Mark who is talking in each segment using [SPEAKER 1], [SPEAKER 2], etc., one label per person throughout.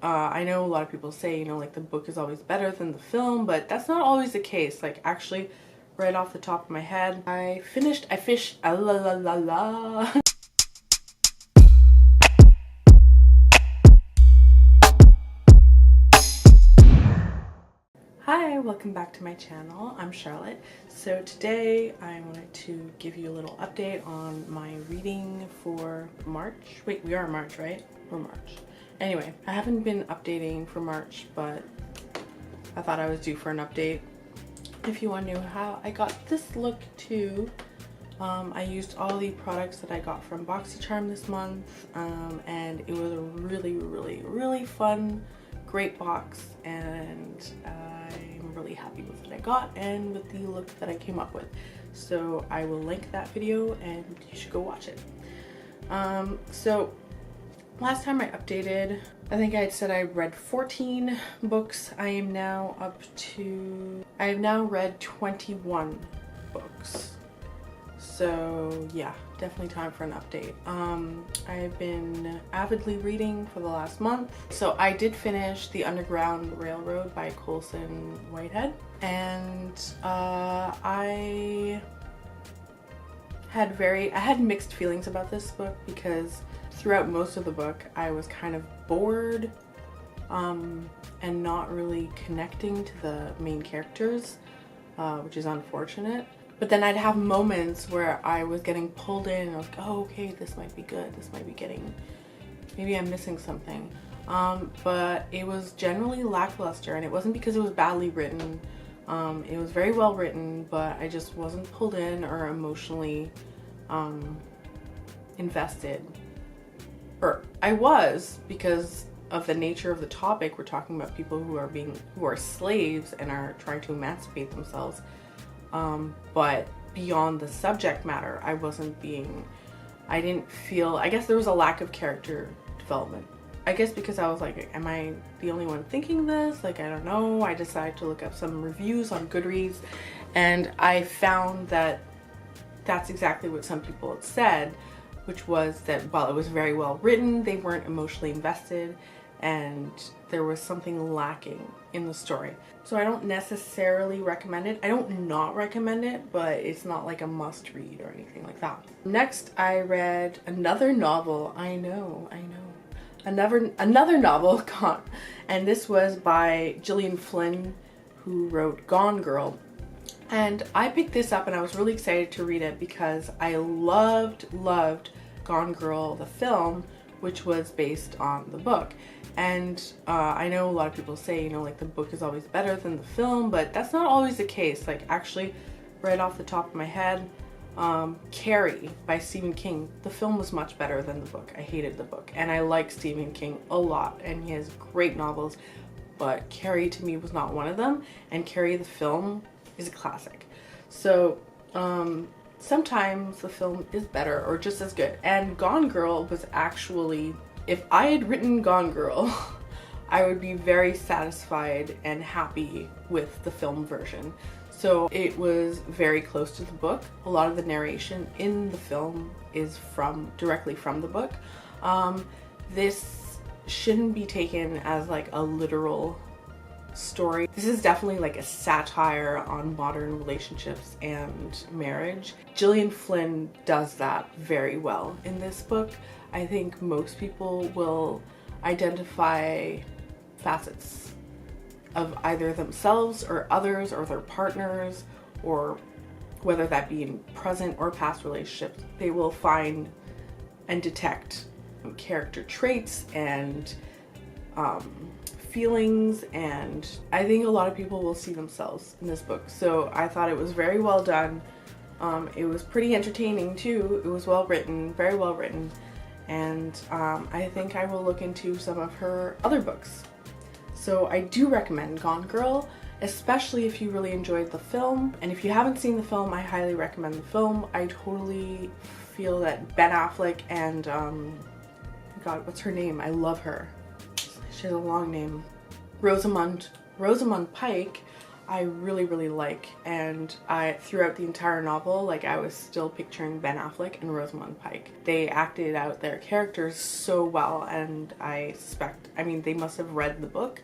[SPEAKER 1] I know a lot of people say, like the book is always better than the film, but that's not always the case. Like actually, right off the top of my head, I fished, la la la la. Hi, welcome back to my channel. I'm Charlotte. So today I wanted to give you a little update on my reading for March. Wait, we are in March, right? We're March. Anyway, I haven't been updating for March, but I thought I was due for an update. If you want to know how I got this look too, I used all the products that I got from BoxyCharm this month, and it was a really fun, great box, and I'm really happy with what I got and with the look that I came up with. So I will link that video and you should go watch it. So last time I updated, I think I had said I read 14 books. I have now read 21 books. So yeah, definitely time for an update. I've been avidly reading for the last month. So I did finish The Underground Railroad by Colson Whitehead, and I had mixed feelings about this book because throughout most of the book I was kind of bored and not really connecting to the main characters, which is unfortunate. But then I'd have moments where I was getting pulled in and I was like, oh, okay, this might be good. This might be maybe I'm missing something. But it was generally lackluster, and it wasn't because it was badly written. It was very well written, but I just wasn't pulled in or emotionally invested. Or I was, because of the nature of the topic. We're talking about people who are slaves and are trying to emancipate themselves. But beyond the subject matter, I didn't feel, I guess there was a lack of character development. I guess because I was like, am I the only one thinking this? Like, I don't know. I decided to look up some reviews on Goodreads, and I found that that's exactly what some people had said, which was that while it was very well written, they weren't emotionally invested, and there was something lacking in the story. So I don't necessarily recommend it. I don't not recommend it, but it's not like a must read or anything like that. Next, I read another novel. I know. Another novel, and this was by Gillian Flynn, who wrote Gone Girl. And I picked this up and I was really excited to read it because I loved Gone Girl, the film, which was based on the book. And I know a lot of people say, like the book is always better than the film, but that's not always the case. Like actually, right off the top of my head, Carrie by Stephen King, the film was much better than the book. I hated the book, and I like Stephen King a lot, and he has great novels, but Carrie to me was not one of them, and Carrie the film is a classic. So sometimes the film is better or just as good, and Gone Girl was actually, if I had written Gone Girl, I would be very satisfied and happy with the film version. So it was very close to the book. A lot of the narration in the film is directly from the book. This shouldn't be taken as like a literal story. This is definitely like a satire on modern relationships and marriage. Gillian Flynn does that very well in this book. I think most people will identify facets of either themselves or others or their partners, or whether that be in present or past relationships. They will find and detect character traits and feelings, and I think a lot of people will see themselves in this book. So I thought it was very well done. It was pretty entertaining too. It was well written, very well written, and I think I will look into some of her other books. So I do recommend Gone Girl, especially if you really enjoyed the film. And if you haven't seen the film, I highly recommend the film. I totally feel that Ben Affleck and God, what's her name? I love her. She has a long name. Rosamund Pike I really, really like, and throughout the entire novel, like, I was still picturing Ben Affleck and Rosamund Pike. They acted out their characters so well, and I mean, they must have read the book.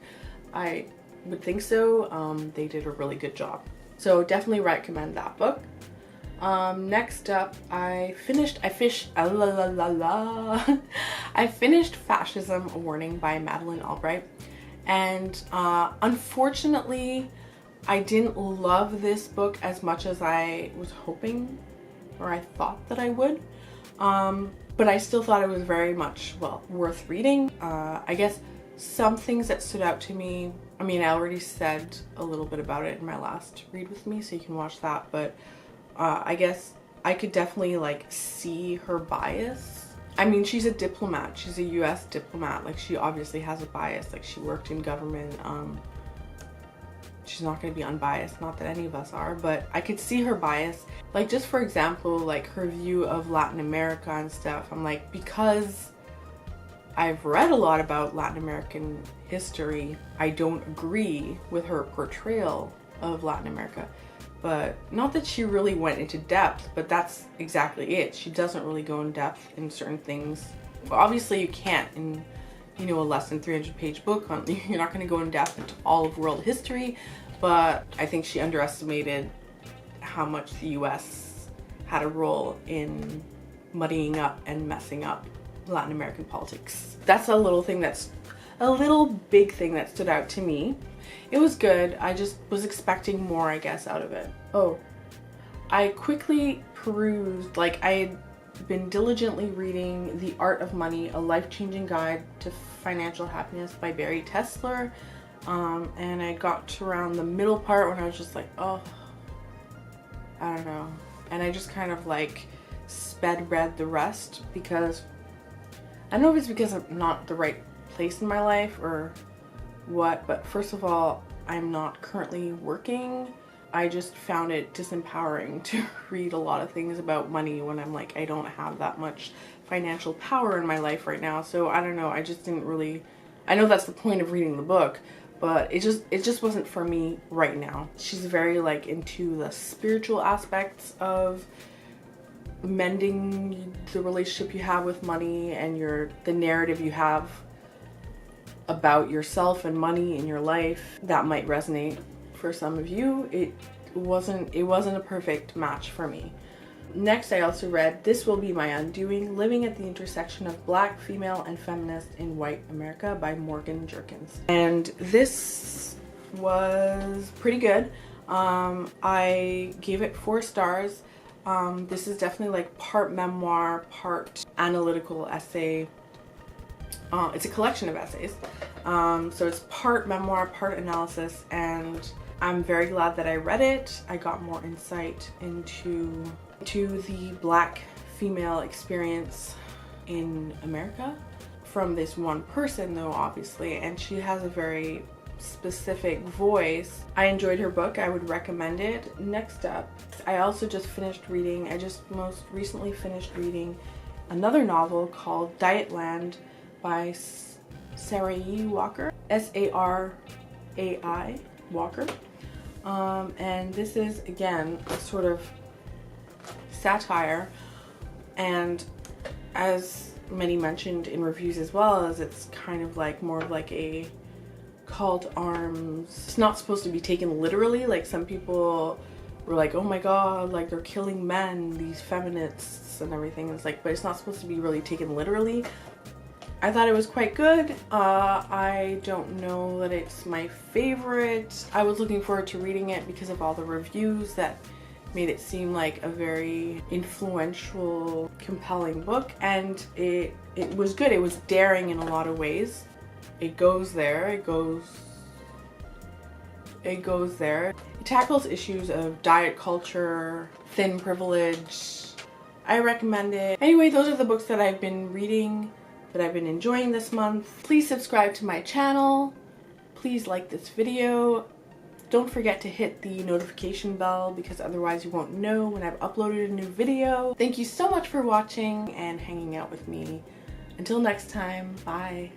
[SPEAKER 1] I would think so. They did a really good job. So definitely recommend that book. Next up, I finished Fascism Warning by Madeleine Albright. And unfortunately, I didn't love this book as much as I was hoping, or I thought that I would. But I still thought it was very much, well, worth reading. I guess some things that stood out to me, I mean, I already said a little bit about it in my last read with me, so you can watch that, but I guess I could definitely like see her bias. I mean, she's a diplomat. She's a US diplomat. Like, she obviously has a bias. Like, she worked in government. She's not going to be unbiased. Not that any of us are, but I could see her bias. Like, just for example, like her view of Latin America and stuff. I'm like, because I've read a lot about Latin American history, I don't agree with her portrayal of Latin America. But not that she really went into depth, but that's exactly it. She doesn't really go in depth in certain things. Well, obviously you can't in, you know, a less than 300-page book. You're not going to go in depth into all of world history, but I think she underestimated how much the US had a role in muddying up and messing up Latin American politics. That's a little big thing that stood out to me. It was good. I just was expecting more, I guess, out of it. Oh, I quickly perused, like, I had been diligently reading The Art of Money, A Life-Changing Guide to Financial Happiness by Barry Tesler. And I got to around the middle part when I was just like, oh, I don't know. And I just kind of like sped read the rest because I don't know if it's because I'm not the right place in my life or what, but first of all, I'm not currently working. I just found it disempowering to read a lot of things about money when I'm like, I don't have that much financial power in my life right now. So I don't know, I just didn't really, I know that's the point of reading the book, but it just wasn't for me right now. She's very like into the spiritual aspects of mending the relationship you have with money and the narrative you have about yourself and money in your life. That might resonate for some of you. It wasn't a perfect match for me. Next, I also read This Will Be My Undoing, Living at the Intersection of Black, Female, and Feminist in White America by Morgan Jerkins. And this was pretty good. I gave it 4 stars. This is definitely like part memoir, part analytical essay. It's a collection of essays. So it's part memoir, part analysis, and I'm very glad that I read it. I got more insight into the Black female experience in America from this one person, though, obviously, and she has a very specific voice. I enjoyed her book. I would recommend it. Next up, I also just most recently finished reading another novel called Dietland by Sarai Walker, Sarai Walker. And this is, again, a sort of satire, and as many mentioned in reviews as well, as it's kind of like more of like a call to arms. It's not supposed to be taken literally. Like, some people were like, oh my god, like they're killing men, these feminists and everything. It's like, but it's not supposed to be really taken literally. I thought it was quite good. I don't know that it's my favorite. I was looking forward to reading it because of all the reviews that made it seem like a very influential, compelling book, and it was good. It was daring in a lot of ways. It goes there. It tackles issues of diet culture, thin privilege. I recommend it. Anyway, those are the books that I've been reading, that I've been enjoying this month. Please subscribe to my channel. Please like this video. Don't forget to hit the notification bell, because otherwise you won't know when I've uploaded a new video. Thank you so much for watching and hanging out with me. Until next time, bye.